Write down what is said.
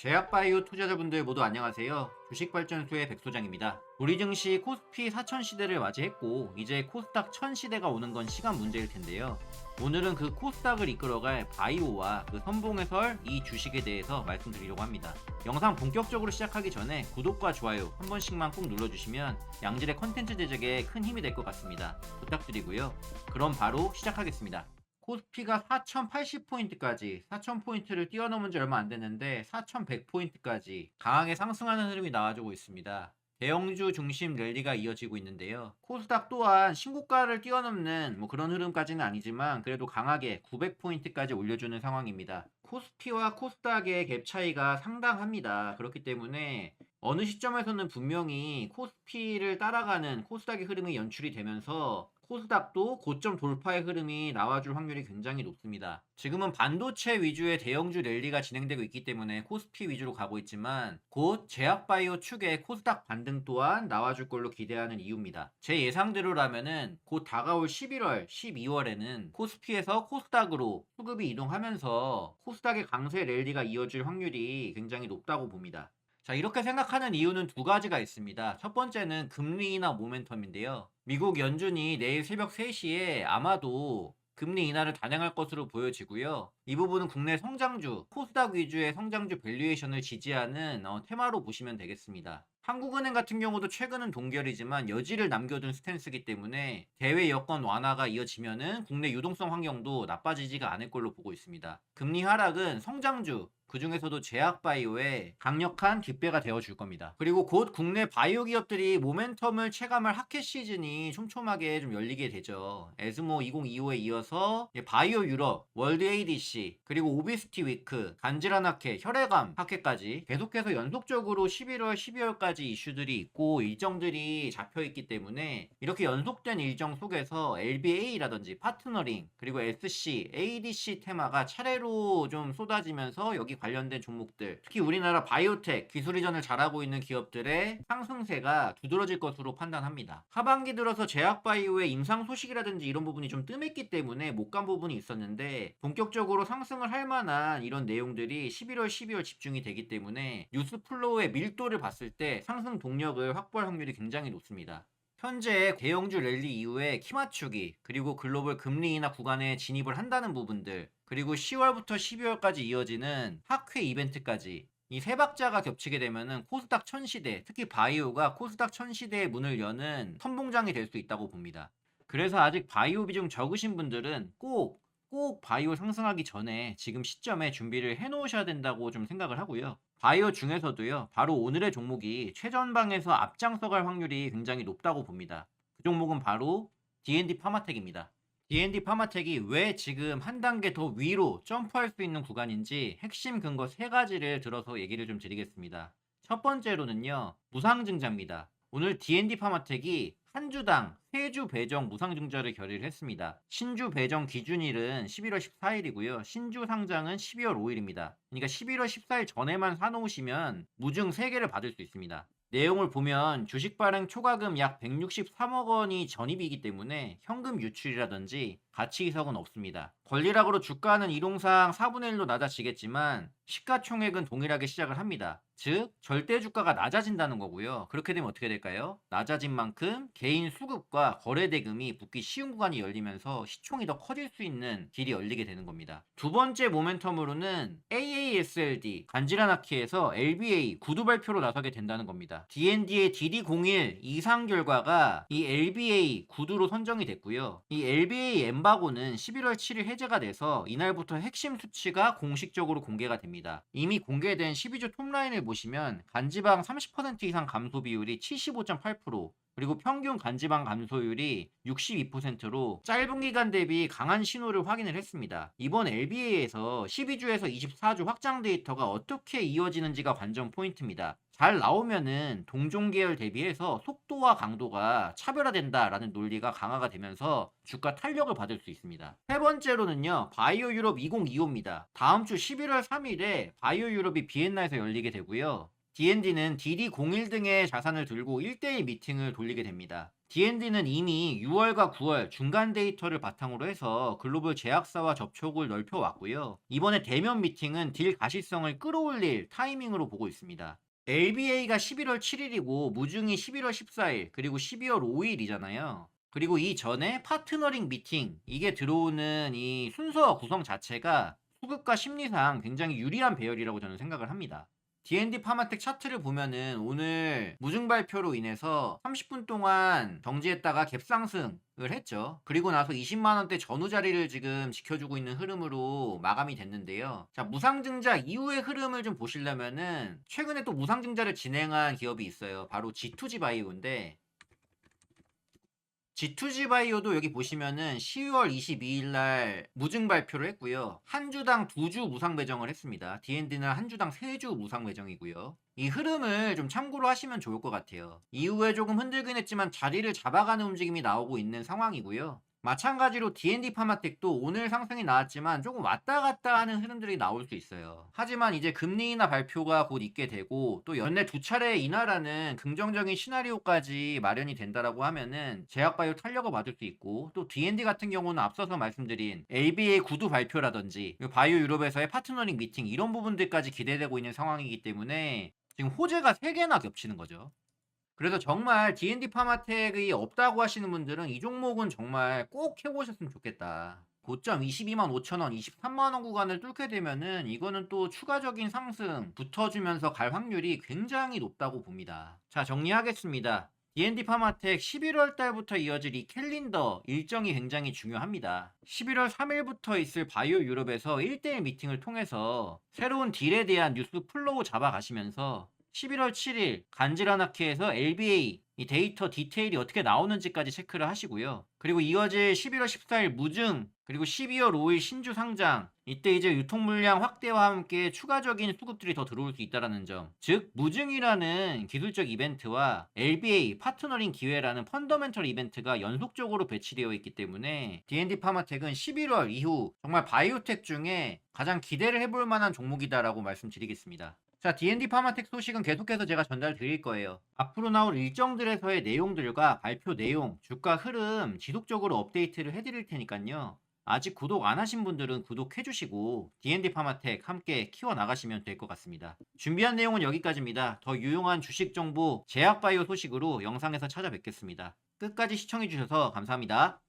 제약바이오 투자자분들 모두 안녕하세요. 주식발전소의 백소장입니다. 우리 증시 코스피 4000 시대를 맞이했고 이제 코스닥 1000 시대가 오는 건 시간 문제일 텐데요. 오늘은 그 코스닥을 이끌어갈 바이오와 그 선봉의 이 주식에 대해서 말씀드리려고 합니다. 영상 본격적으로 시작하기 전에 구독과 좋아요 한 번씩만 꼭 눌러주시면 양질의 컨텐츠 제작에 큰 힘이 될 것 같습니다. 부탁드리고요. 그럼 바로 시작하겠습니다. 코스피가 4080포인트까지 4000포인트를 뛰어넘은 지 얼마 안 됐는데 4100포인트까지 강하게 상승하는 흐름이 나와주고 있습니다. 대형주 중심 랠리가 이어지고 있는데요. 코스닥 또한 신고가를 뛰어넘는 그런 흐름까지는 아니지만 그래도 강하게 900포인트까지 올려주는 상황입니다. 코스피와 코스닥의 갭 차이가 상당합니다. 그렇기 때문에 어느 시점에서는 분명히 코스피를 따라가는 코스닥의 흐름이 연출이 되면서 코스닥도 고점 돌파의 흐름이 나와줄 확률이 굉장히 높습니다. 지금은 반도체 위주의 대형주 랠리가 진행되고 있기 때문에 코스피 위주로 가고 있지만 곧 제약바이오 축의 코스닥 반등 또한 나와줄 걸로 기대하는 이유입니다. 제 예상대로라면은 곧 다가올 11월, 12월에는 코스피에서 코스닥으로 수급이 이동하면서 코스닥의 강세 랠리가 이어질 확률이 굉장히 높다고 봅니다. 자, 이렇게 생각하는 이유는 두 가지가 있습니다. 첫 번째는 금리 인하 모멘텀인데요. 미국 연준이 내일 새벽 3시에 아마도 금리 인하를 단행할 것으로 보여지고요. 이 부분은 국내 성장주, 코스닥 위주의 성장주 밸류에이션을 지지하는 테마로 보시면 되겠습니다. 한국은행 같은 경우도 최근은 동결이지만 여지를 남겨둔 스탠스이기 때문에 대외 여건 완화가 이어지면은 국내 유동성 환경도 나빠지지가 않을 걸로 보고 있습니다. 금리 하락은 성장주, 그 중에서도 제약바이오의 강력한 뒷배가 되어줄 겁니다. 그리고 곧 국내 바이오 기업들이 모멘텀을 체감할 하켓 시즌이 촘촘하게 좀 열리게 되죠. 에스모 2025에 이어서 바이오 유럽, 월드 ADC, 그리고 오비스티 위크, 간질환 하켓, 혈액암 하켓까지 계속해서 연속적으로 11월, 12월까지 이슈들이 있고 일정들이 잡혀있기 때문에 이렇게 연속된 일정 속에서 LBA라든지 파트너링, 그리고 SC, ADC 테마가 차례로 좀 쏟아지면서 여기 관련된 종목들, 특히 우리나라 바이오텍 기술 이전을 잘하고 있는 기업들의 상승세가 두드러질 것으로 판단합니다. 하반기 들어서 제약바이오의 임상 소식이라든지 이런 부분이 좀 뜸했기 때문에 못 간 부분이 있었는데 본격적으로 상승을 할 만한 이런 내용들이 11월, 12월 집중이 되기 때문에 뉴스 플로우의 밀도를 봤을 때 상승 동력을 확보할 확률이 굉장히 높습니다. 현재 대형주 랠리 이후에 키 맞추기, 그리고 글로벌 금리 인하 구간에 진입을 한다는 부분들, 그리고 10월부터 12월까지 이어지는 학회 이벤트까지 이 세 박자가 겹치게 되면은 코스닥 1000 시대, 특히 바이오가 코스닥 1000 시대의 문을 여는 선봉장이 될 수 있다고 봅니다. 그래서 아직 바이오 비중 적으신 분들은 꼭 바이오 상승하기 전에 지금 시점에 준비를 해 놓으셔야 된다고 좀 생각을 하고요. 바이오 중에서도요, 바로 오늘의 종목이 최전방에서 앞장서 갈 확률이 굉장히 높다고 봅니다. 그 종목은 바로 D&D 파마텍입니다. D&D 파마텍이 왜 지금 한 단계 더 위로 점프할 수 있는 구간인지 핵심 근거 세 가지를 들어서 얘기를 좀 드리겠습니다. 첫 번째로는요, 무상증자입니다. 오늘 D&D 파마텍이 한 주당 3주 배정 무상증자를 결의를 했습니다. 신주 배정 기준일은 11월 14일이고요. 신주 상장은 12월 5일입니다. 그러니까 11월 14일 전에만 사놓으시면 무증 3개를 받을 수 있습니다. 내용을 보면 주식 발행 초과금 약 163억 원이 전입이기 때문에 현금 유출이라든지 가치 이석은 없습니다. 권리락으로 주가는 이동상 4분의 1로 낮아지겠지만 시가총액은 동일하게 시작을 합니다. 즉 절대 주가가 낮아진다는 거고요. 그렇게 되면 어떻게 될까요? 낮아진 만큼 개인 수급과 거래 대금이 붙기 쉬운 구간이 열리면서 시총이 더 커질 수 있는 길이 열리게 되는 겁니다. 두 번째 모멘텀으로는 AASLD 간지라나키에서 LBA 구두 발표로 나서게 된다는 겁니다. D&D의 DD01 이상 결과가 이 LBA 구두로 선정이 됐고요. 이 LBA 엠바고는 11월 7일 해제가 돼서 이날부터 핵심 수치가 공식적으로 공개가 됩니다. 이미 공개된 12주 톱라인을 보시면 간지방 30% 이상 감소 비율이 75.8%, 그리고 평균 간지방 감소율이 62%로 짧은 기간 대비 강한 신호를 확인을 했습니다. 이번 LBA에서 12주에서 24주 확장 데이터가 어떻게 이어지는지가 관전 포인트입니다. 잘 나오면은 동종 계열 대비해서 속도와 강도가 차별화된다라는 논리가 강화가 되면서 주가 탄력을 받을 수 있습니다. 세 번째로는요, 바이오 유럽 2025입니다. 다음 주 11월 3일에 바이오 유럽이 비엔나에서 열리게 되고요. D&D는 DD01 등의 자산을 들고 1대1 미팅을 돌리게 됩니다. D&D는 이미 6월과 9월 중간 데이터를 바탕으로 해서 글로벌 제약사와 접촉을 넓혀왔고요. 이번에 대면 미팅은 딜 가시성을 끌어올릴 타이밍으로 보고 있습니다. LBA가 11월 7일이고 무중이 11월 14일 그리고 12월 5일이잖아요. 그리고 이 전에 파트너링 미팅 이게 들어오는 이 순서 구성 자체가 수급과 심리상 굉장히 유리한 배열이라고 저는 생각을 합니다. D&D 파마텍 차트를 보면은 오늘 무증 발표로 인해서 30분 동안 정지했다가 갭상승을 했죠. 그리고 나서 20만원대 전후 자리를 지금 지켜주고 있는 흐름으로 마감이 됐는데요. 자, 무상증자 이후의 흐름을 좀 보시려면은 최근에 또 무상증자를 진행한 기업이 있어요. 바로 G2G 바이오인데 G2G 바이오도 여기 보시면은 12월 22일 날 무증 발표를 했고요. 한 주당 2주 무상 배정을 했습니다. D&D는 한 주당 3주 무상 배정이고요. 이 흐름을 좀 참고로 하시면 좋을 것 같아요. 이후에 조금 흔들긴 했지만 자리를 잡아가는 움직임이 나오고 있는 상황이고요. 마찬가지로 D&D 파마텍도 오늘 상승이 나왔지만 조금 왔다 갔다 하는 흐름들이 나올 수 있어요. 하지만 이제 금리 인하 발표가 곧 있게 되고 또 연내 두 차례 인하라는 긍정적인 시나리오까지 마련이 된다라고 하면은 제약바이오 탄력을 받을 수 있고 또 D&D 같은 경우는 앞서서 말씀드린 LBA 구두 발표라든지 바이오 유럽에서의 파트너링 미팅 이런 부분들까지 기대되고 있는 상황이기 때문에 지금 호재가 3개나 겹치는 거죠. 그래서 정말 D&D 파마텍이 없다고 하시는 분들은 이 종목은 정말 꼭 해보셨으면 좋겠다. 고점 22만 5천 원, 23만 원 구간을 뚫게 되면은 이거는 또 추가적인 상승 붙어주면서 갈 확률이 굉장히 높다고 봅니다. 자, 정리하겠습니다. D&D 파마텍 11월 달부터 이어질 이 캘린더 일정이 굉장히 중요합니다. 11월 3일부터 있을 바이오 유럽에서 1대1 미팅을 통해서 새로운 딜에 대한 뉴스 플로우 잡아가시면서 11월 7일 간지라나키에서 LBA 이 데이터 디테일이 어떻게 나오는지까지 체크를 하시고요. 그리고 이어질 11월 14일 무증 그리고 12월 5일 신주 상장 이때 이제 유통 물량 확대와 함께 추가적인 수급들이 더 들어올 수 있다는 점. 즉 무증이라는 기술적 이벤트와 LBA 파트너링 기회라는 펀더멘털 이벤트가 연속적으로 배치되어 있기 때문에 D&D 파마텍은 11월 이후 정말 바이오텍 중에 가장 기대를 해볼 만한 종목이다라고 말씀드리겠습니다. 자, D&D 파마텍 소식은 계속해서 제가 전달 드릴 거예요. 앞으로 나올 일정들에서의 내용들과 발표 내용, 주가 흐름 지속적으로 업데이트를 해드릴 테니까요. 아직 구독 안 하신 분들은 구독해주시고 D&D 파마텍 함께 키워나가시면 될 것 같습니다. 준비한 내용은 여기까지입니다. 더 유용한 주식 정보, 제약바이오 소식으로 영상에서 찾아뵙겠습니다. 끝까지 시청해주셔서 감사합니다.